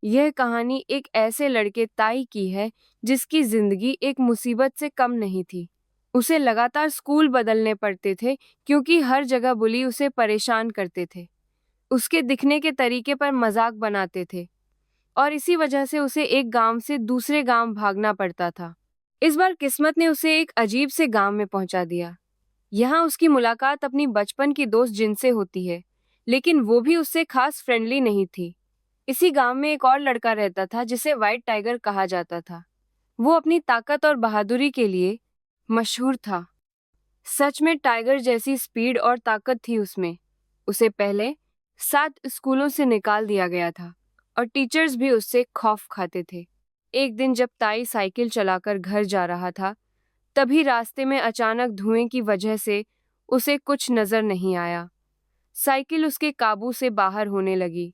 यह कहानी एक ऐसे लड़के ताई की है जिसकी जिंदगी एक मुसीबत से कम नहीं थी। उसे लगातार स्कूल बदलने पड़ते थे क्योंकि हर जगह बुली उसे परेशान करते थे। उसके दिखने के तरीके पर मजाक बनाते थे और इसी वजह से उसे एक गांव से दूसरे गांव भागना पड़ता था। इस बार किस्मत ने उसे एक अजीब से गांव में पहुंचा दिया। यहाँ उसकी मुलाकात अपनी बचपन की दोस्त जिन से होती है, लेकिन वो भी उससे खास फ्रेंडली नहीं थी। इसी गांव में एक और लड़का रहता था जिसे व्हाइट टाइगर कहा जाता था। वो अपनी ताकत और बहादुरी के लिए मशहूर था। सच में टाइगर जैसी स्पीड और ताकत थी उसमें। उसे पहले 7 स्कूलों से निकाल दिया गया था और टीचर्स भी उससे खौफ खाते थे। एक दिन जब ताई साइकिल चलाकर घर जा रहा था, तभी रास्ते में अचानक धुएं की वजह से उसे कुछ नजर नहीं आया। साइकिल उसके काबू से बाहर होने लगी।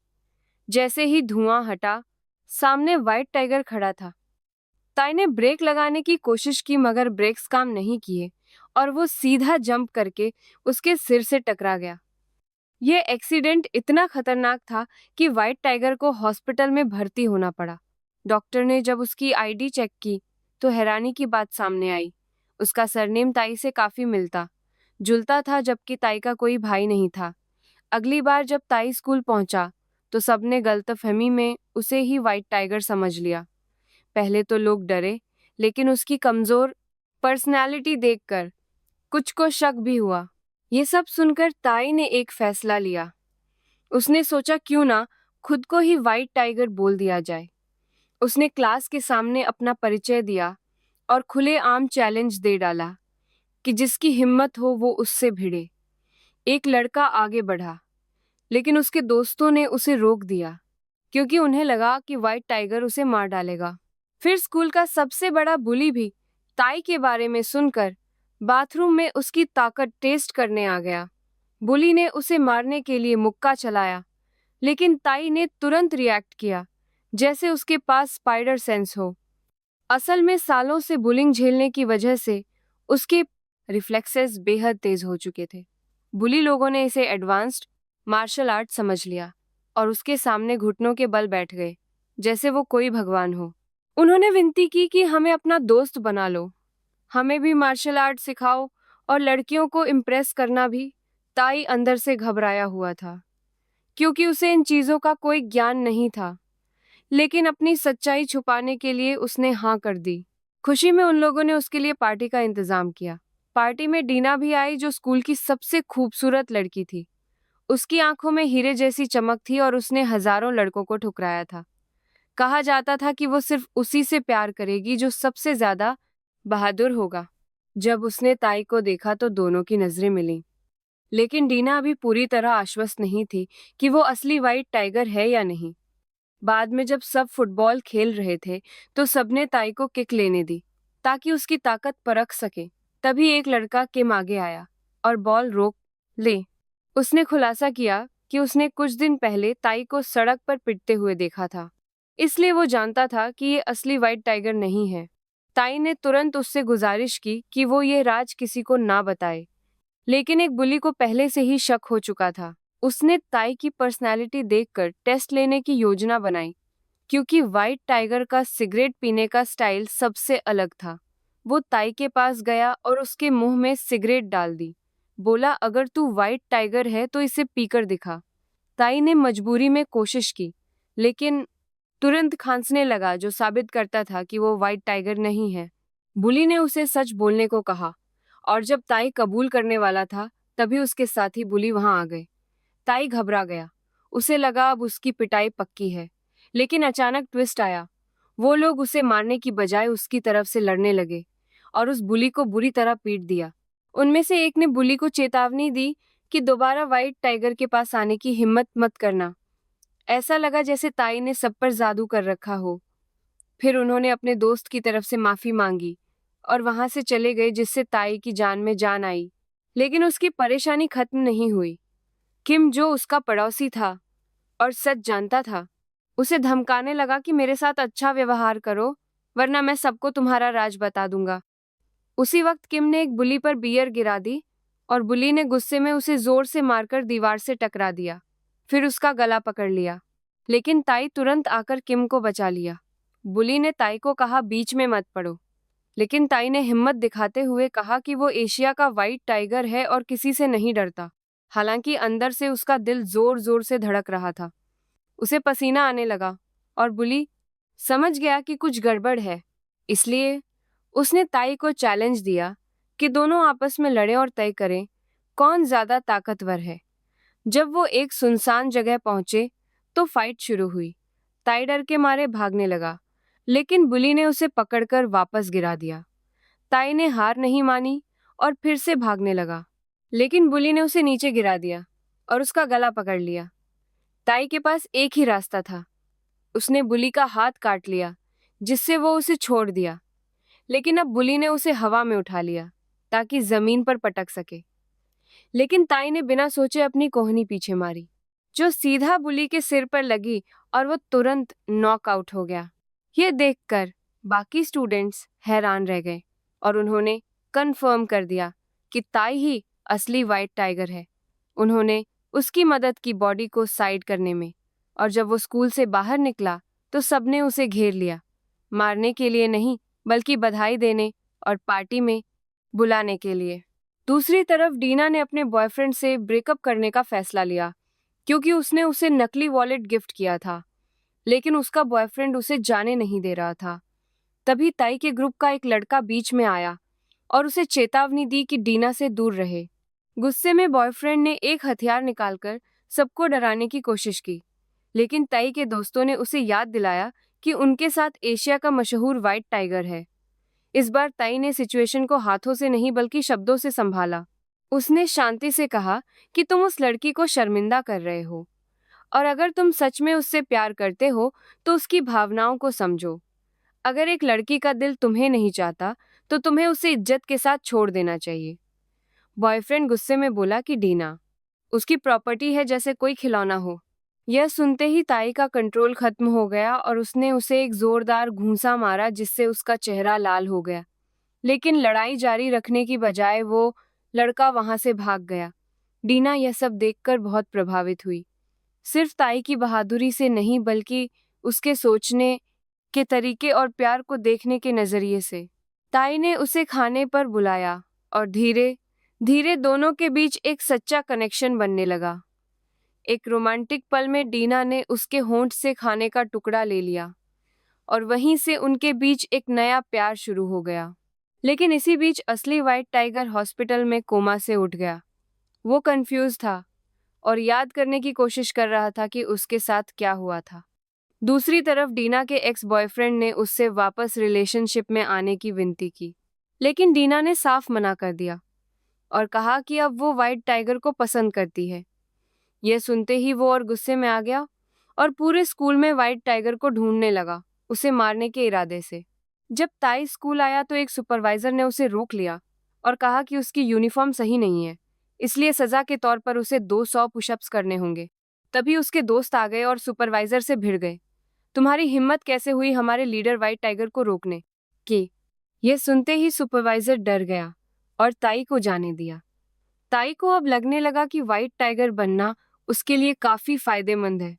जैसे ही धुआं हटा, सामने व्हाइट टाइगर खड़ा था। ताई ने ब्रेक लगाने की कोशिश की मगर ब्रेक्स काम नहीं किए और वो सीधा जंप करके उसके सिर से टकरा गया। यह एक्सीडेंट इतना खतरनाक था कि व्हाइट टाइगर को हॉस्पिटल में भर्ती होना पड़ा। डॉक्टर ने जब उसकी आईडी चेक की तो हैरानी की बात सामने आई। उसका सरनेम ताई से काफी मिलता जुलता था, जबकि ताई का कोई भाई नहीं था। अगली बार जब ताई स्कूल पहुंचा तो सबने गलतफहमी में उसे ही व्हाइट टाइगर समझ लिया। पहले तो लोग डरे, लेकिन उसकी कमजोर पर्सनैलिटी देखकर कुछ को शक भी हुआ। ये सब सुनकर ताई ने एक फैसला लिया। उसने सोचा क्यों ना खुद को ही व्हाइट टाइगर बोल दिया जाए। उसने क्लास के सामने अपना परिचय दिया और खुलेआम चैलेंज दे डाला कि जिसकी हिम्मत हो वो उससे भिड़े। एक लड़का आगे बढ़ा, लेकिन उसके दोस्तों ने उसे रोक दिया क्योंकि उन्हें लगा कि व्हाइट टाइगर उसे मार डालेगा। फिर स्कूल का सबसे बड़ा बुली भी ताई के बारे में सुनकर बाथरूम में उसकी ताकत टेस्ट करने आ गया। बुली ने उसे मारने के लिए मुक्का चलाया, लेकिन ताई ने तुरंत रिएक्ट किया जैसे उसके पास स्पाइडर सेंस हो। असल में सालों से बुलिंग झेलने की वजह से उसके रिफ्लेक्सेस बेहद तेज हो चुके थे। बुली लोगों ने इसे एडवांस्ड मार्शल आर्ट समझ लिया और उसके सामने घुटनों के बल बैठ गए जैसे वो कोई भगवान हो। उन्होंने विनती की कि हमें अपना दोस्त बना लो, हमें भी मार्शल आर्ट सिखाओ और लड़कियों को इम्प्रेस करना भी। ताई अंदर से घबराया हुआ था क्योंकि उसे इन चीजों का कोई ज्ञान नहीं था, लेकिन अपनी सच्चाई छुपाने के लिए उसने हाँ कर दी। खुशी में उन लोगों ने उसके लिए पार्टी का इंतजाम किया। पार्टी में डीना भी आई, जो स्कूल की सबसे खूबसूरत लड़की थी। उसकी आंखों में हीरे जैसी चमक थी और उसने हजारों लड़कों को ठुकराया था। कहा जाता था कि वो सिर्फ उसी से प्यार करेगी जो सबसे ज्यादा बहादुर होगा। जब उसने ताई को देखा तो दोनों की नजरें मिलीं, लेकिन डीना अभी पूरी तरह आश्वस्त नहीं थी कि वो असली व्हाइट टाइगर है या नहीं। बाद में जब सब फुटबॉल खेल रहे थे तो सबने ताई को किक लेने दी ताकि उसकी ताकत परख सके। तभी एक लड़का किम आगे आया और बॉल रोक ले। उसने खुलासा किया कि उसने कुछ दिन पहले ताई को सड़क पर पिटते हुए देखा था, इसलिए वो जानता था कि ये असली व्हाइट टाइगर नहीं है। ताई ने तुरंत उससे गुजारिश की कि वो ये राज किसी को ना बताए, लेकिन एक बुली को पहले से ही शक हो चुका था। उसने ताई की पर्सनैलिटी देखकर टेस्ट लेने की योजना बनाई, क्योंकि व्हाइट टाइगर का सिगरेट पीने का स्टाइल सबसे अलग था। वो ताई के पास गया और उसके मुंह में सिगरेट डाल दी। बोला, अगर तू व्हाइट टाइगर है तो इसे पीकर दिखा। ताई ने मजबूरी में कोशिश की, लेकिन तुरंत खांसने लगा, जो साबित करता था कि वो व्हाइट टाइगर नहीं है। बुली ने उसे सच बोलने को कहा और जब ताई कबूल करने वाला था तभी उसके साथी बुली वहां आ गए। ताई घबरा गया। उसे लगा अब उसकी पिटाई पक्की है, लेकिन अचानक ट्विस्ट आया। वो लोग उसे मारने की बजाय उसकी तरफ से लड़ने लगे और उस बुली को बुरी तरह पीट दिया। उनमें से एक ने बुली को चेतावनी दी कि दोबारा व्हाइट टाइगर के पास आने की हिम्मत मत करना। ऐसा लगा जैसे ताई ने सब पर जादू कर रखा हो। फिर उन्होंने अपने दोस्त की तरफ से माफी मांगी और वहां से चले गए, जिससे ताई की जान में जान आई। लेकिन उसकी परेशानी खत्म नहीं हुई। किम, जो उसका पड़ोसी था और सच जानता था, उसे धमकाने लगा कि मेरे साथ अच्छा व्यवहार करो वरना मैं सबको तुम्हारा राज बता दूंगा। उसी वक्त किम ने एक बुली पर बियर गिरा दी और बुली ने गुस्से में उसे जोर से मारकर दीवार से टकरा दिया, फिर उसका गला पकड़ लिया। लेकिन ताई तुरंत आकर किम को बचा लिया। बुली ने ताई को कहा बीच में मत पड़ो, लेकिन ताई ने हिम्मत दिखाते हुए कहा कि वो एशिया का व्हाइट टाइगर है और किसी से नहीं डरता। हालांकि अंदर से उसका दिल जोर जोर से धड़क रहा था। उसे पसीना आने लगा और बुली समझ गया कि कुछ गड़बड़ है। इसलिए उसने ताई को चैलेंज दिया कि दोनों आपस में लड़ें और तय करें कौन ज्यादा ताकतवर है। जब वो एक सुनसान जगह पहुंचे तो फाइट शुरू हुई। ताई डर के मारे भागने लगा, लेकिन बुली ने उसे पकड़कर वापस गिरा दिया। ताई ने हार नहीं मानी और फिर से भागने लगा, लेकिन बुली ने उसे नीचे गिरा दिया और उसका गला पकड़ लिया। ताई के पास एक ही रास्ता था। उसने बुली का हाथ काट लिया, जिससे वो उसे छोड़ दिया। लेकिन अब बुली ने उसे हवा में उठा लिया ताकि जमीन पर पटक सके। लेकिन ताई ने बिना सोचे अपनी कोहनी पीछे मारी, जो सीधा बुली के सिर पर लगी और वो तुरंत नॉकआउट हो गया। ये देखकर बाकी स्टूडेंट्स हैरान रह गए और उन्होंने कंफर्म कर दिया कि ताई ही असली व्हाइट टाइगर है। उन्होंने उसकी मदद की बॉडी को साइड करने में, और जब वो स्कूल से बाहर निकला तो सबने उसे घेर लिया, मारने के लिए नहीं बल्कि बधाई देने और पार्टी में बुलाने के लिए। दूसरी तरफ डीना ने अपने बॉयफ्रेंड से ब्रेकअप करने का फैसला लिया, क्योंकि उसने उसे नकली वॉलेट गिफ्ट किया था, लेकिन उसका बॉयफ्रेंड उसे जाने नहीं दे रहा था। तभी ताई के ग्रुप का एक लड़का बीच में आया और उसे चेतावनी दी कि डीना से दूर रहे। गुस्से में बॉयफ्रेंड ने एक हथियार निकालकर सबको डराने की कोशिश की, लेकिन ताई के दोस्तों ने उसे याद दिलाया कि उनके साथ एशिया का मशहूर व्हाइट टाइगर है। इस बार ताई ने सिचुएशन को हाथों से नहीं बल्कि शब्दों से संभाला। उसने शांति से कहा कि तुम उस लड़की को शर्मिंदा कर रहे हो, और अगर तुम सच में उससे प्यार करते हो तो उसकी भावनाओं को समझो। अगर एक लड़की का दिल तुम्हें नहीं चाहता तो तुम्हें उसे इज्जत के साथ छोड़ देना चाहिए। बॉयफ्रेंड गुस्से में बोला कि डीना उसकी प्रॉपर्टी है, जैसे कोई खिलौना हो। यह सुनते ही ताई का कंट्रोल खत्म हो गया और उसने उसे एक जोरदार घूंसा मारा, जिससे उसका चेहरा लाल हो गया। लेकिन लड़ाई जारी रखने की बजाय वो लड़का वहां से भाग गया। डीना यह सब देखकर बहुत प्रभावित हुई, सिर्फ ताई की बहादुरी से नहीं बल्कि उसके सोचने के तरीके और प्यार को देखने के नजरिए से। ताई ने उसे खाने पर बुलाया और धीरे धीरे दोनों के बीच एक सच्चा कनेक्शन बनने लगा। एक रोमांटिक पल में डीना ने उसके होंठ से खाने का टुकड़ा ले लिया और वहीं से उनके बीच एक नया प्यार शुरू हो गया। लेकिन इसी बीच असली व्हाइट टाइगर हॉस्पिटल में कोमा से उठ गया। वो कंफ्यूज था और याद करने की कोशिश कर रहा था कि उसके साथ क्या हुआ था। दूसरी तरफ डीना के एक्स बॉयफ्रेंड ने उससे वापस रिलेशनशिप में आने की विनती की, लेकिन डीना ने साफ मना कर दिया और कहा कि अब वो व्हाइट टाइगर को पसंद करती है। यह सुनते ही वो और गुस्से में आ गया और पूरे स्कूल में व्हाइट टाइगर को ढूंढने लगा, उसे मारने के इरादे से। जब ताई स्कूल आया तो एक सुपरवाइजर ने उसे रोक लिया और कहा कि उसकी यूनिफॉर्म सही नहीं है, इसलिए सजा के तौर पर उसे 200 पुशअप्स करने होंगे। तभी उसके दोस्त आ गए और सुपरवाइजर से भिड़ गए। तुम्हारी हिम्मत कैसे हुई हमारे लीडर व्हाइट टाइगर को रोकने की? यह सुनते ही सुपरवाइजर डर गया और ताई को जाने दिया। ताई को अब लगने लगा कि व्हाइट टाइगर बनना उसके लिए काफी फायदेमंद है,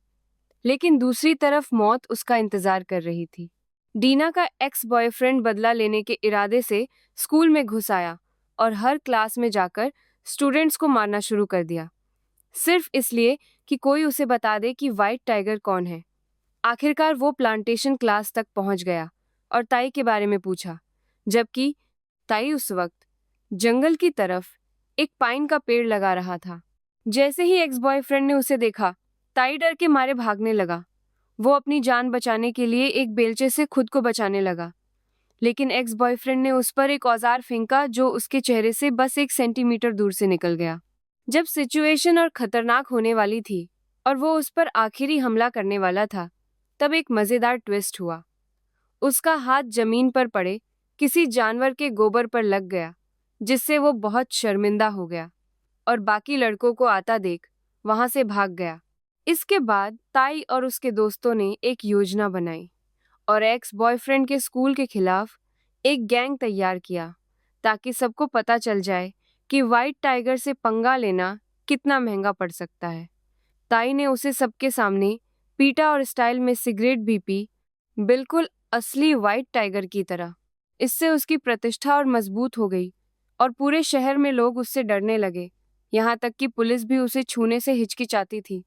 लेकिन दूसरी तरफ मौत उसका इंतजार कर रही थी। डीना का एक्स बॉयफ्रेंड बदला लेने के इरादे से स्कूल में घुस आया और हर क्लास में जाकर स्टूडेंट्स को मारना शुरू कर दिया, सिर्फ इसलिए कि कोई उसे बता दे कि व्हाइट टाइगर कौन है। आखिरकार वो प्लांटेशन क्लास तक पहुंच गया और ताई के बारे में पूछा, जबकि ताई उस वक्त जंगल की तरफ एक पाइन का पेड़ लगा रहा था। जैसे ही एक्स बॉयफ्रेंड ने उसे देखा, ताई डर के मारे भागने लगा। वो अपनी जान बचाने के लिए एक बेलचे से खुद को बचाने लगा, लेकिन एक्स बॉयफ्रेंड ने उस पर एक औजार फेंका जो उसके चेहरे से बस 1 सेंटीमीटर दूर से निकल गया। जब सिचुएशन और खतरनाक होने वाली थी और वो उस पर आखिरी हमला करने वाला था, तब एक मजेदार ट्विस्ट हुआ। उसका हाथ जमीन पर पड़े किसी जानवर के गोबर पर लग गया, जिससे वो बहुत शर्मिंदा हो गया और बाकी लड़कों को आता देख वहां से भाग गया। इसके बाद ताई और उसके दोस्तों ने एक योजना बनाई और एक्स बॉयफ्रेंड के स्कूल के खिलाफ एक गैंग तैयार किया, ताकि सबको पता चल जाए कि व्हाइट टाइगर से पंगा लेना कितना महंगा पड़ सकता है। ताई ने उसे सबके सामने पीटा और स्टाइल में सिगरेट भी पी, बिल्कुल असली व्हाइट टाइगर की तरह। इससे उसकी प्रतिष्ठा और मजबूत हो गई और पूरे शहर में लोग उससे डरने लगे, यहाँ तक कि पुलिस भी उसे छूने से हिचकिचाती थी।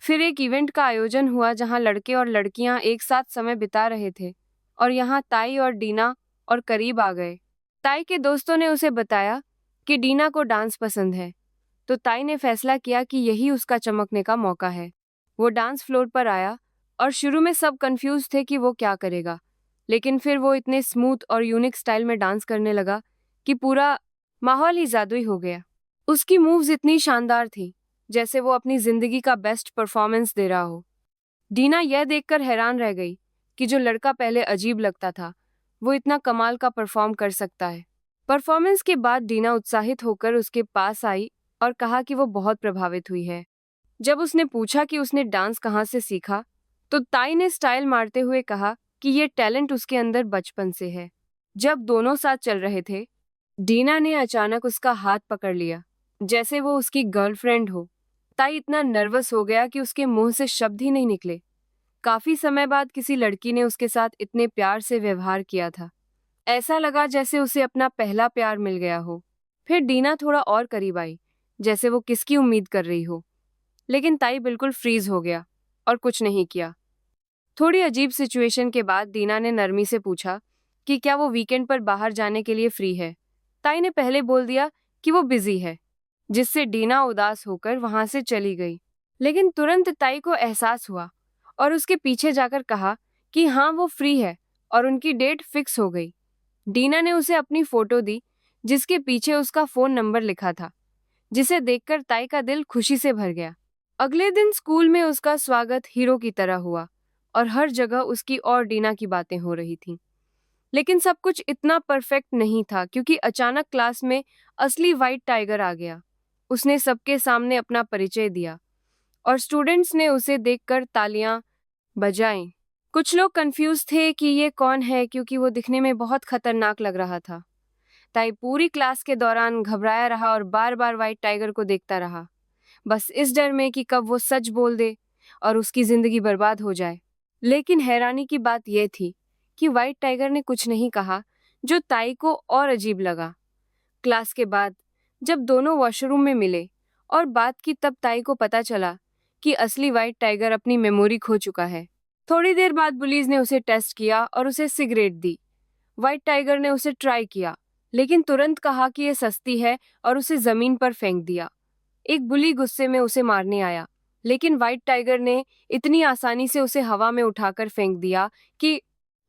फिर एक इवेंट का आयोजन हुआ जहां लड़के और लड़कियां एक साथ समय बिता रहे थे और यहाँ ताई और डीना और करीब आ गए। ताई के दोस्तों ने उसे बताया कि डीना को डांस पसंद है, तो ताई ने फैसला किया कि यही उसका चमकने का मौका है। वो डांस फ्लोर पर आया और शुरू में सब कंफ्यूज थे कि वो क्या करेगा, लेकिन फिर वो इतने स्मूथ और यूनिक स्टाइल में डांस करने लगा कि पूरा माहौल ही जादुई हो गया। उसकी मूव्स इतनी शानदार थी जैसे वो अपनी जिंदगी का बेस्ट परफॉर्मेंस दे रहा हो। डीना यह देखकर हैरान रह गई कि जो लड़का पहले अजीब लगता था वो इतना कमाल का परफॉर्म कर सकता है। परफॉर्मेंस के बाद डीना उत्साहित होकर उसके पास आई और कहा कि वो बहुत प्रभावित हुई है। जब उसने पूछा कि उसने डांस कहाँ से सीखा, तो ताई ने स्टाइल मारते हुए कहा कि ये टैलेंट उसके अंदर बचपन से है। जब दोनों साथ चल रहे थे, डीना ने अचानक उसका हाथ पकड़ लिया, जैसे वो उसकी गर्लफ्रेंड हो। ताई इतना नर्वस हो गया कि उसके मुंह से शब्द ही नहीं निकले। काफी समय बाद किसी लड़की ने उसके साथ इतने प्यार से व्यवहार किया था। ऐसा लगा जैसे उसे अपना पहला प्यार मिल गया हो। फिर डीना थोड़ा और करीब आई, जैसे वो किसकी उम्मीद कर रही हो, लेकिन ताई बिल्कुल फ्रीज हो गया और कुछ नहीं किया। थोड़ी अजीब सिचुएशन के बाद दीना ने नरमी से पूछा कि क्या वो वीकेंड पर बाहर जाने के लिए फ्री है। ताई ने पहले बोल दिया कि वो बिजी है, जिससे डीना उदास होकर वहां से चली गई। लेकिन तुरंत ताई को एहसास हुआ और उसके पीछे जाकर कहा कि हाँ वो फ्री है और उनकी डेट फिक्स हो गई। डीना ने उसे अपनी फोटो दी जिसके पीछे उसका फोन नंबर लिखा था, जिसे देखकर ताई का दिल खुशी से भर गया। अगले दिन स्कूल में उसका स्वागत हीरो की तरह हुआ और हर जगह उसकी और डीना की बातें हो रही थीं। लेकिन सब कुछ इतना परफेक्ट नहीं था क्योंकि अचानक क्लास में असली व्हाइट टाइगर आ गया। उसने सबके सामने अपना परिचय दिया और स्टूडेंट्स ने उसे देखकर तालियां बजाईं। कुछ लोग कंफ्यूज थे कि ये कौन है क्योंकि वो दिखने में बहुत खतरनाक लग रहा था। ताई पूरी क्लास के दौरान घबराया रहा और बार बार व्हाइट टाइगर को देखता रहा, बस इस डर में कि कब वो सच बोल दे और उसकी जिंदगी बर्बाद हो जाए। लेकिन हैरानी की बात यह थी कि व्हाइट टाइगर ने कुछ नहीं कहा, जो ताई को और अजीब लगा। क्लास के बाद जब दोनों वॉशरूम में मिले और बात की, तब ताई को पता चला कि असली व्हाइट टाइगर अपनी मेमोरी खो चुका है। थोड़ी देर बाद पुलिस ने उसे टेस्ट किया और उसे सिगरेट दी। व्हाइट टाइगर ने उसे ट्राई किया, लेकिन तुरंत कहा कि ये सस्ती है और उसे जमीन पर फेंक दिया। एक बुली गुस्से में उसे मारने आया, लेकिन व्हाइट टाइगर ने इतनी आसानी से उसे हवा में उठाकर फेंक दिया कि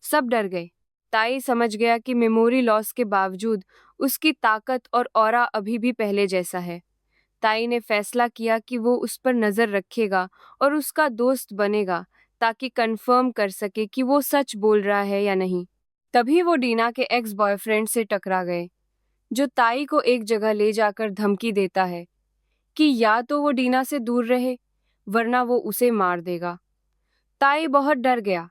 सब डर गए। ताई समझ गया कि मेमोरी लॉस के बावजूद उसकी ताकत और ऑरा अभी भी पहले जैसा है। ताई ने फैसला किया कि वो उस पर नजर रखेगा और उसका दोस्त बनेगा ताकि कंफर्म कर सके कि वो सच बोल रहा है या नहीं। तभी वो डीना के एक्स बॉयफ्रेंड से टकरा गए, जो ताई को एक जगह ले जाकर धमकी देता है कि या तो वो डीना से दूर रहे वरना वो उसे मार देगा। ताई बहुत डर गया,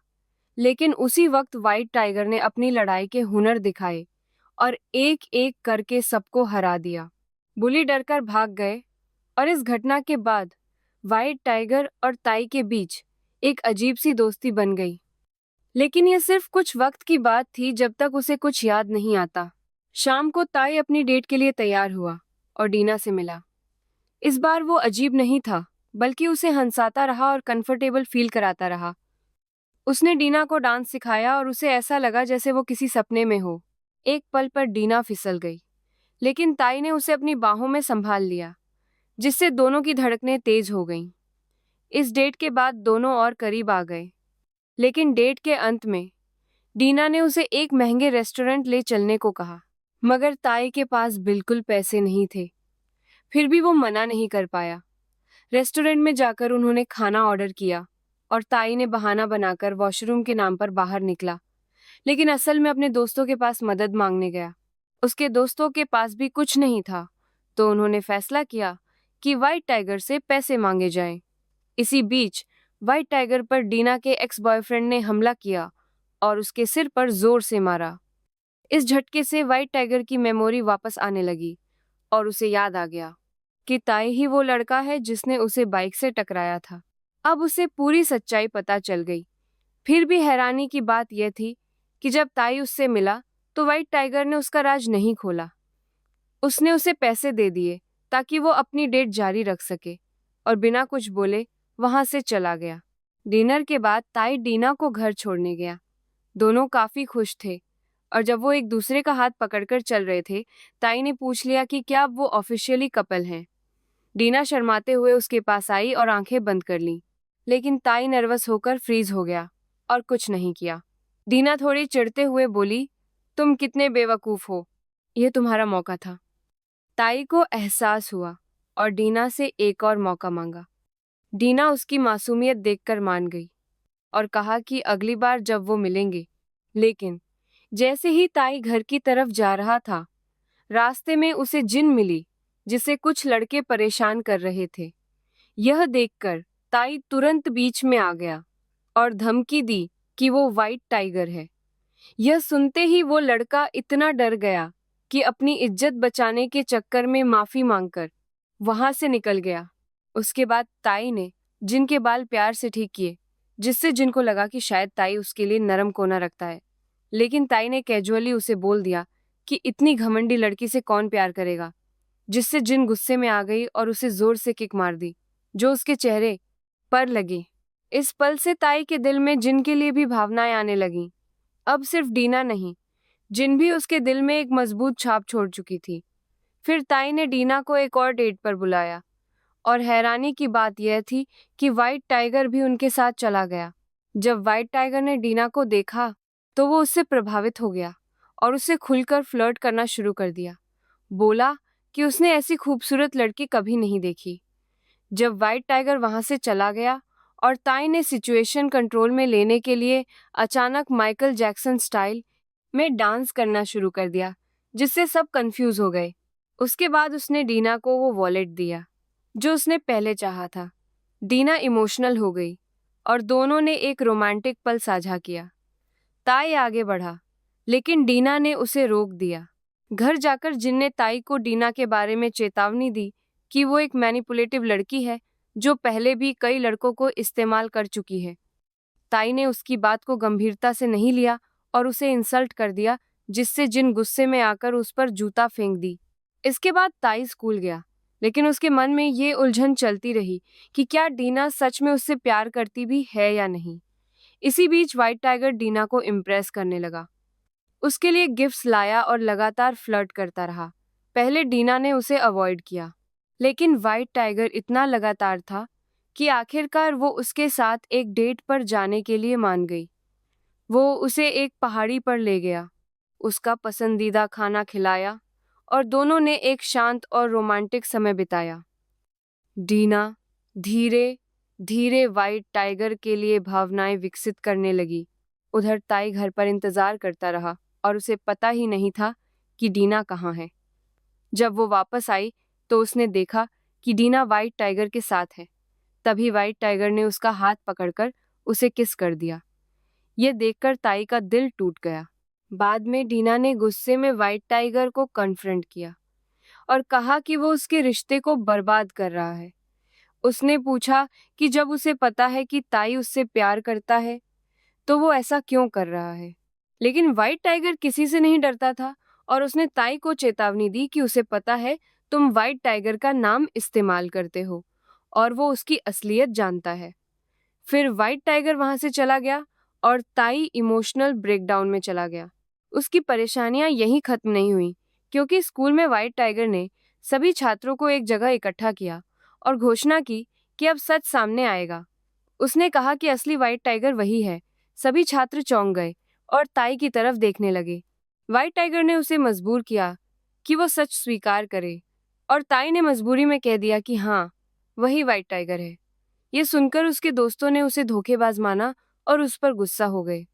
लेकिन उसी वक्त व्हाइट टाइगर ने अपनी लड़ाई के हुनर दिखाए और एक एक करके सबको हरा दिया। बुली डरकर भाग गए और इस घटना के बाद व्हाइट टाइगर और ताई के बीच एक अजीब सी दोस्ती बन गई। लेकिन यह सिर्फ कुछ वक्त की बात थी, जब तक उसे कुछ याद नहीं आता। शाम को ताई अपनी डेट के लिए तैयार हुआ और डीना से मिला। इस बार वो अजीब नहीं था, बल्कि उसे हंसाता रहा और कंफर्टेबल फील कराता रहा। उसने डीना को डांस सिखाया और उसे ऐसा लगा जैसे वो किसी सपने में हो। एक पल पर डीना फिसल गई, लेकिन ताई ने उसे अपनी बाहों में संभाल लिया, जिससे दोनों की धड़कनें तेज हो गईं। इस डेट के बाद दोनों और करीब आ गए, लेकिन डेट के अंत में डीना ने उसे एक महंगे रेस्टोरेंट ले चलने को कहा, मगर ताई के पास बिल्कुल पैसे नहीं थे। फिर भी वो मना नहीं कर पाया। रेस्टोरेंट में जाकर उन्होंने खाना ऑर्डर किया और ताई ने बहाना बनाकर वॉशरूम के नाम पर बाहर निकला, लेकिन असल में अपने दोस्तों के पास मदद मांगने गया। उसके दोस्तों के पास भी कुछ नहीं था, तो उन्होंने फैसला किया कि व्हाइट टाइगर से पैसे मांगे जाएं। इसी बीच व्हाइट टाइगर पर डीना के एक्स बॉयफ्रेंड ने हमला किया और उसके सिर पर जोर से मारा। इस झटके से व्हाइट टाइगर की मेमोरी वापस आने लगी और उसे याद आ गया कि ताई ही वो लड़का है जिसने उसे बाइक से टकराया था। अब उसे पूरी सच्चाई पता चल गई। फिर भी हैरानी की बात यह थी कि जब ताई उससे मिला तो व्हाइट टाइगर ने उसका राज नहीं खोला। उसने उसे पैसे दे दिए ताकि वो अपनी डेट जारी रख सके और बिना कुछ बोले वहां से चला गया। डिनर के बाद ताई डीना को घर छोड़ने गया। दोनों काफी खुश थे और जब वो एक दूसरे का हाथ पकड़कर चल रहे थे, ताई ने पूछ लिया कि क्या अब वो ऑफिशियली कपल हैं। डीना शर्माते हुए उसके पास आई और आंखें बंद कर लीं, लेकिन ताई नर्वस होकर फ्रीज हो गया और कुछ नहीं किया। डीना थोड़ी चिढ़ते हुए बोली, तुम कितने बेवकूफ हो, यह तुम्हारा मौका था। ताई को एहसास हुआ और डीना से एक और मौका मांगा। डीना उसकी मासूमियत देखकर मान गई और कहा कि अगली बार जब वो मिलेंगे। लेकिन जैसे ही ताई घर की तरफ जा रहा था, रास्ते में उसे जिन मिली जिसे कुछ लड़के परेशान कर रहे थे। यह देखकर ताई तुरंत बीच में आ गया और धमकी दी कि वो व्हाइट टाइगर है। यह सुनते ही वो लड़का इतना डर गया कि अपनी इज्जत बचाने के चक्कर में माफी मांगकर वहां से निकल गया। उसके बाद ताई ने जिन के बाल प्यार से ठीक किए, जिससे जिन को लगा कि शायद ताई उसके लिए नरम कोना रखता है। लेकिन ताई ने कैजुअली उसे बोल दिया कि इतनी घमंडी लड़की से कौन प्यार करेगा, जिससे जिन गुस्से में आ गई और उसे जोर से किक मार दी, जो उसके चेहरे पर लगी। इस पल से ताई के दिल में जिन के लिए भी भावनाएं आने लगीं। अब सिर्फ डीना नहीं, जिन भी उसके दिल में एक मजबूत छाप छोड़ चुकी थी। फिर ताई ने डीना को एक और डेट पर बुलाया और हैरानी की बात यह थी कि व्हाइट टाइगर भी उनके साथ चला गया। जब व्हाइट टाइगर ने डीना को देखा तो वो उससे प्रभावित हो गया और उससे खुलकर फ्लर्ट करना शुरू कर दिया। बोला कि उसने ऐसी खूबसूरत लड़की कभी नहीं देखी। जब व्हाइट टाइगर वहां से चला गया और ताई ने सिचुएशन कंट्रोल में लेने के लिए अचानक माइकल जैक्सन स्टाइल में डांस करना शुरू कर दिया, जिससे सब कंफ्यूज हो गए। उसके बाद उसने डीना को वो वॉलेट दिया जो उसने पहले चाहा था। डीना इमोशनल हो गई और दोनों ने एक रोमांटिक पल साझा किया। ताई आगे बढ़ा, लेकिन डीना ने उसे रोक दिया। घर जाकर जिन ने ताई को डीना के बारे में चेतावनी दी कि वो एक मैनिपुलेटिव लड़की है जो पहले भी कई लड़कों को इस्तेमाल कर चुकी है। ताई ने उसकी बात को गंभीरता से नहीं लिया और उसे इंसल्ट कर दिया, जिससे जिन गुस्से में आकर उस पर जूता फेंक दी। इसके बाद ताई स्कूल गया, लेकिन उसके मन में ये उलझन चलती रही कि क्या डीना सच में उससे प्यार करती भी है या नहीं। इसी बीच व्हाइट टाइगर डीना को इम्प्रेस करने लगा। उसके लिए गिफ्ट्स लाया और लगातार फ्लर्ट करता रहा। पहले डीना ने उसे अवॉइड किया, लेकिन व्हाइट टाइगर इतना लगातार था कि आखिरकार वो उसके साथ एक डेट पर जाने के लिए मान गई। वो उसे एक पहाड़ी पर ले गया, उसका पसंदीदा खाना खिलाया और दोनों ने एक शांत और रोमांटिक समय बिताया। डीना धीरे धीरे व्हाइट टाइगर के लिए भावनाएं विकसित करने लगी। उधर ताई घर पर इंतजार करता रहा और उसे पता ही नहीं था कि डीना कहाँ है। जब वो वापस आई तो उसने देखा कि डीना व्हाइट टाइगर के साथ है। तभी व्हाइट टाइगर ने उसका हाथ पकड़कर उसे किस कर दिया। यह देखकर ताई का दिल टूट गया। बाद में डीना ने गुस्से में व्हाइट टाइगर को कन्फ्रंट किया और कहा कि वो उसके रिश्ते को बर्बाद कर रहा है। उसने पूछा कि जब उसे पता है कि ताई उससे प्यार करता है तो वो ऐसा क्यों कर रहा है। लेकिन व्हाइट टाइगर किसी से नहीं डरता था और उसने ताई को चेतावनी दी कि उसे पता है तुम व्हाइट टाइगर का नाम इस्तेमाल करते हो और वो उसकी असलियत जानता है। फिर व्हाइट टाइगर वहां से चला गया और ताई इमोशनल ब्रेकडाउन में चला गया। उसकी परेशानियां यहीं खत्म नहीं हुई, क्योंकि स्कूल में व्हाइट टाइगर ने सभी छात्रों को एक जगह इकट्ठा किया और घोषणा की कि अब सच सामने आएगा। उसने कहा कि असली व्हाइट टाइगर वही है। सभी छात्र चौंक गए और ताई की तरफ देखने लगे। व्हाइट टाइगर ने उसे मजबूर किया कि वो सच स्वीकार करे और ताई ने मजबूरी में कह दिया कि हाँ, वही व्हाइट टाइगर है। ये सुनकर उसके दोस्तों ने उसे धोखेबाज माना और उस पर गुस्सा हो गए।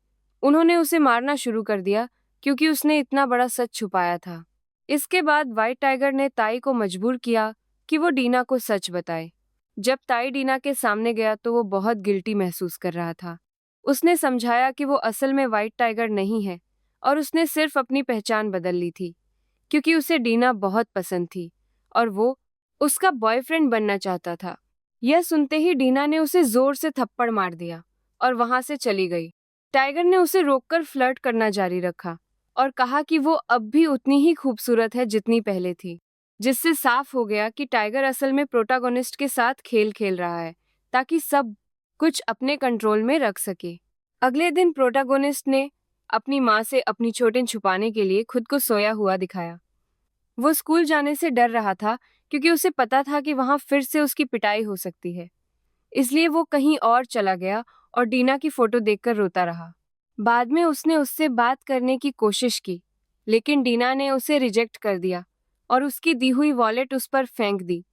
उन्होंने उसे मारना शुरू कर दिया क्योंकि उसने इतना बड़ा सच छुपाया था। इसके बाद व्हाइट टाइगर ने ताई को मजबूर किया कि वो डीना को सच बताए। जब ताई डीना के सामने गया तो वो बहुत गिल्टी महसूस कर रहा था। उसने समझाया कि वो असल में व्हाइट टाइगर नहीं है और उसने सिर्फ अपनी पहचान बदल ली थी, क्योंकि उसे डीना बहुत पसंद थी और वो उसका बॉयफ्रेंड बनना चाहता था। यह सुनते ही डीना ने उसे जोर से थप्पड़ मार दिया और वहां से चली गई। टाइगर ने उसे रोककर फ्लर्ट करना जारी रखा और कहा कि वो अब भी उतनी ही खूबसूरत है जितनी पहले थी, जिससे साफ हो गया कि टाइगर असल में प्रोटागोनिस्ट के साथ खेल खेल रहा है ताकि सब कुछ अपने कंट्रोल में रख सके। अगले दिन प्रोटागोनिस्ट ने अपनी माँ से अपनी चोटें छुपाने के लिए खुद को सोया हुआ दिखाया। वो स्कूल जाने से डर रहा था क्योंकि उसे पता था कि वहां फिर से उसकी पिटाई हो सकती है। इसलिए वो कहीं और चला गया और डीना की फोटो देखकर रोता रहा। बाद में उसने उससे बात करने की कोशिश की, लेकिन डीना ने उसे रिजेक्ट कर दिया और उसकी दी हुई वॉलेट उस पर फेंक दी।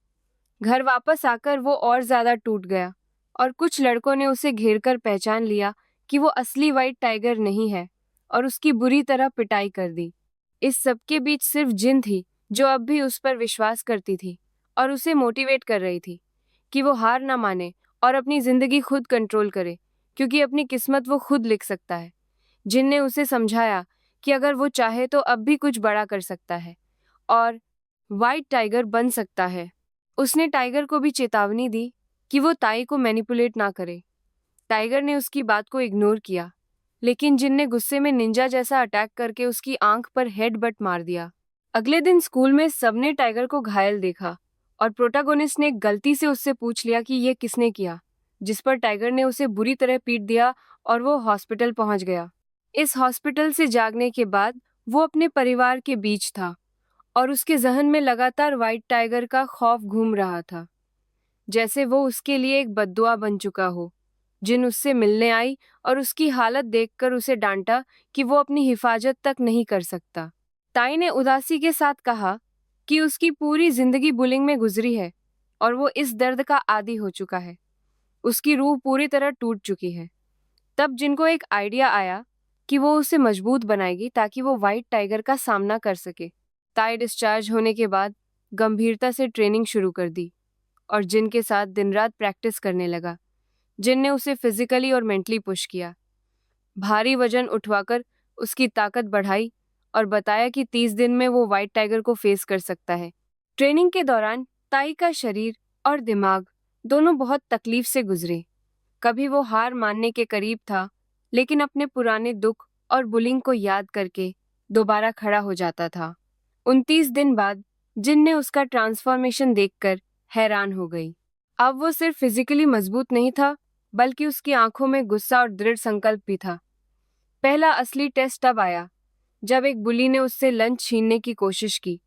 घर वापस आकर वो और ज्यादा टूट गया और कुछ लड़कों ने उसे घेरकर पहचान लिया कि वो असली व्हाइट टाइगर नहीं है और उसकी बुरी तरह पिटाई कर दी। इस सब के बीच सिर्फ जिन थी जो अब भी उस पर विश्वास करती थी और उसे मोटिवेट कर रही थी कि वो हार ना माने और अपनी जिंदगी खुद कंट्रोल करे, क्योंकि अपनी किस्मत वो खुद लिख सकता है। जिन ने उसे समझाया कि अगर वो चाहे तो अब भी कुछ बड़ा कर सकता है और व्हाइट टाइगर बन सकता है। उसने टाइगर को भी चेतावनी दी कि वो ताई को मैनिपुलेट ना करे। टाइगर ने उसकी बात को इग्नोर किया, लेकिन जिन ने गुस्से में निंजा जैसा अटैक करके उसकी आंख पर हेडबट मार दिया। अगले दिन स्कूल में सबने टाइगर को घायल देखा और प्रोटागोनिस्ट ने गलती से उससे पूछ लिया कि ये किसने किया, जिस पर टाइगर ने उसे बुरी तरह पीट दिया और वो हॉस्पिटल पहुंच गया। इस हॉस्पिटल से जागने के बाद वो अपने परिवार के बीच था और उसके जहन में लगातार व्हाइट टाइगर का खौफ घूम रहा था, जैसे वो उसके लिए एक बद्दुआ बन चुका हो। जिन उससे मिलने आई और उसकी हालत देखकर उसे डांटा कि वो अपनी हिफाजत तक नहीं कर सकता। ताई ने उदासी के साथ कहा कि उसकी पूरी जिंदगी बुलिंग में गुजरी है और वो इस दर्द का आदी हो चुका है। उसकी रूह पूरी तरह टूट चुकी है। तब जिनको एक आइडिया आया कि वो उसे मजबूत बनाएगी ताकि वो व्हाइट टाइगर का सामना कर सके। ताई डिस्चार्ज होने के बाद गंभीरता से ट्रेनिंग शुरू कर दी और जिन के साथ दिन रात प्रैक्टिस करने लगा। जिन ने उसे फिजिकली और मेंटली पुश किया, भारी वजन उठवाकर उसकी ताकत बढ़ाई और बताया कि 30 दिन में वो व्हाइट टाइगर को फेस कर सकता है। ट्रेनिंग के दौरान ताई का शरीर और दिमाग दोनों बहुत तकलीफ से गुजरे। कभी वो हार मानने के करीब था, लेकिन अपने पुराने दुख और बुलिंग को याद करके दोबारा खड़ा हो जाता था। 29 दिन बाद जिन ने उसका ट्रांसफॉर्मेशन देखकर हैरान हो गई। अब वो सिर्फ फिजिकली मजबूत नहीं था, बल्कि उसकी आंखों में गुस्सा और दृढ़ संकल्प भी था। पहला असली टेस्ट तब आया जब एक बुली ने उससे लंच छीनने की कोशिश की,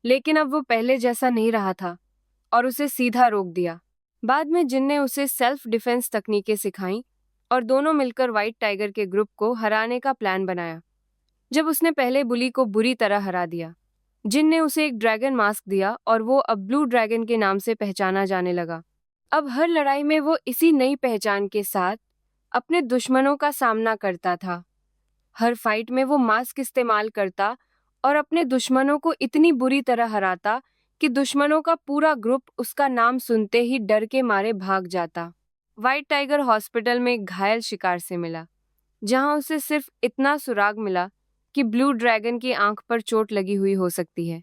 लेकिन अब वो पहले जैसा नहीं रहा था और उसे सीधा रोक दिया। बाद में जिन ने उसे सेल्फ डिफेंस तकनीकें सिखाईं और दोनों मिलकर व्हाइट टाइगर के ग्रुप को हराने का प्लान बनाया। जब उसने पहले बुली को बुरी तरह हरा दिया, जिन ने उसे एक ड्रैगन मास्क दिया और वो अब ब्लू ड्रैगन के नाम से पहचाना जाने लगा। अब हर लड़ाई में वो इसी नई पहचान के साथ अपने दुश्मनों का सामना करता था। हर फाइट में वो मास्क इस्तेमाल करता और अपने दुश्मनों को इतनी बुरी तरह हराता कि दुश्मनों का पूरा ग्रुप उसका नाम सुनते ही डर के मारे भाग जाता। व्हाइट टाइगर हॉस्पिटल में एक घायल शिकार से मिला, जहां उसे सिर्फ इतना सुराग मिला कि ब्लू ड्रैगन की आंख पर चोट लगी हुई हो सकती है।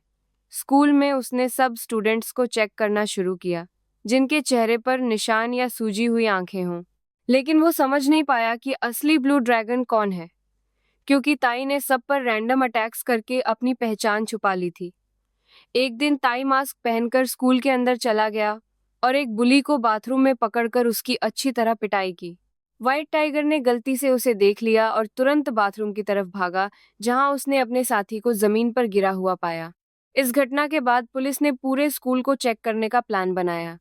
स्कूल में उसने सब स्टूडेंट्स को चेक करना शुरू किया जिनके चेहरे पर निशान या सूजी हुई आंखें हों, लेकिन वो समझ नहीं पाया कि असली ब्लू ड्रैगन कौन है, क्योंकि ताई ने सब पर रैंडम अटैक्स करके अपनी पहचान छुपा ली थी। एक दिन ताई मास्क पहनकर स्कूल के अंदर चला गया और एक बुली को बाथरूम में पकड़कर उसकी अच्छी तरह पिटाई की। व्हाइट टाइगर ने गलती से उसे देख लिया और तुरंत बाथरूम की तरफ भागा, जहां उसने अपने साथी को जमीन पर गिरा हुआ पाया। इस घटना के बाद पुलिस ने पूरे स्कूल को चेक करने का प्लान बनाया,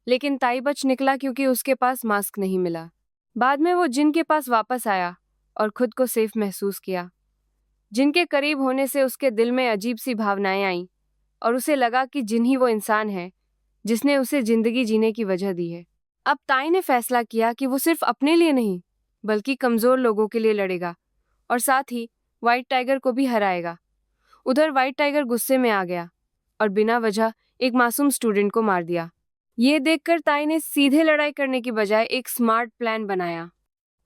लेकिन ताई बच निकला क्योंकि उसके पास मास्क नहीं मिला। बाद में वो जिन के पास वापस आया और खुद को सेफ महसूस किया। जिन के करीब होने से उसके दिल में अजीब सी भावनाएं आईं और उसे लगा कि जिन ही वो इंसान है जिसने उसे जिंदगी जीने की वजह दी है। अब ताई ने फैसला किया कि वो सिर्फ अपने लिए नहीं, बल्कि कमजोर लोगों के लिए लड़ेगा और साथ ही व्हाइट टाइगर को भी हराएगा। उधर व्हाइट टाइगर गुस्से में आ गया और बिना वजह एक मासूम स्टूडेंट को मार दिया। ये देखकर ताई ने सीधे लड़ाई करने की बजाय एक स्मार्ट प्लान बनाया।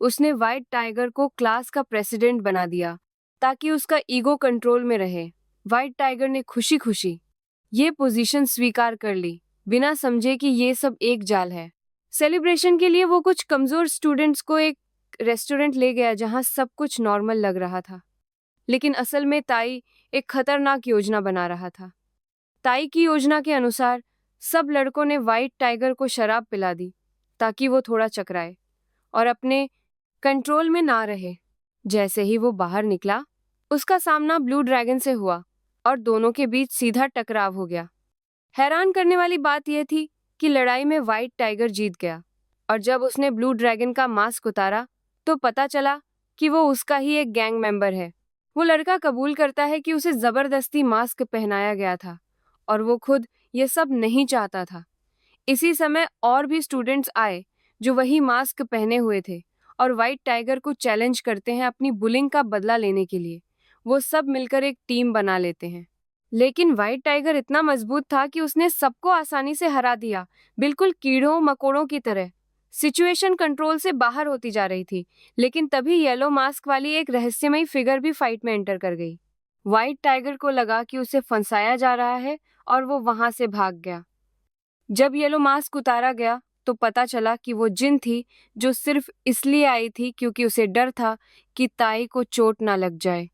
उसने व्हाइट टाइगर को क्लास का प्रेसिडेंट बना दिया ताकि उसका ईगो कंट्रोल में रहे। व्हाइट टाइगर ने खुशी खुशी ये पोजीशन स्वीकार कर ली बिना समझे कि ये सब एक जाल है। सेलिब्रेशन के लिए वो कुछ कमजोर स्टूडेंट्स को एक रेस्टोरेंट ले गया जहां सब कुछ नॉर्मल लग रहा था, लेकिन असल में ताई एक खतरनाक योजना बना रहा था। ताई की योजना के अनुसार सब लड़कों ने व्हाइट टाइगर को शराब पिला दी ताकि वो थोड़ा चकराए और अपने कंट्रोल में ना रहे। जैसे ही वो बाहर निकला, उसका सामना ब्लू ड्रैगन से हुआ और दोनों के बीच सीधा टकराव हो गया। हैरान करने वाली बात यह थी कि लड़ाई में व्हाइट टाइगर जीत गया, और जब उसने ब्लू ड्रैगन का मास्क उतारा तो पता चला कि वो उसका ही एक गैंग मेंबर है। वो लड़का कबूल करता है कि उसे जबरदस्ती मास्क पहनाया गया था और वो खुद ये सब नहीं चाहता था। इसी समय और भी स्टूडेंट्स आए जो वही मास्क पहने हुए थे और व्हाइट टाइगर को चैलेंज करते हैं अपनी बुलिंग का बदला लेने के लिए। वो सब मिलकर एक टीम बना लेते हैं, लेकिन व्हाइट टाइगर इतना मजबूत था कि उसने सबको आसानी से हरा दिया, बिल्कुल कीड़ों मकोड़ों की तरह। सिचुएशन कंट्रोल से बाहर होती जा रही थी, लेकिन तभी येलो मास्क वाली एक रहस्यमयी फिगर भी फाइट में एंटर कर गई। व्हाइट टाइगर को लगा कि उसे फंसाया जा रहा है और वो वहां से भाग गया। जब येलो मास्क उतारा गया तो पता चला कि वो जिन थी जो सिर्फ इसलिए आई थी क्योंकि उसे डर था कि ताई को चोट ना लग जाए।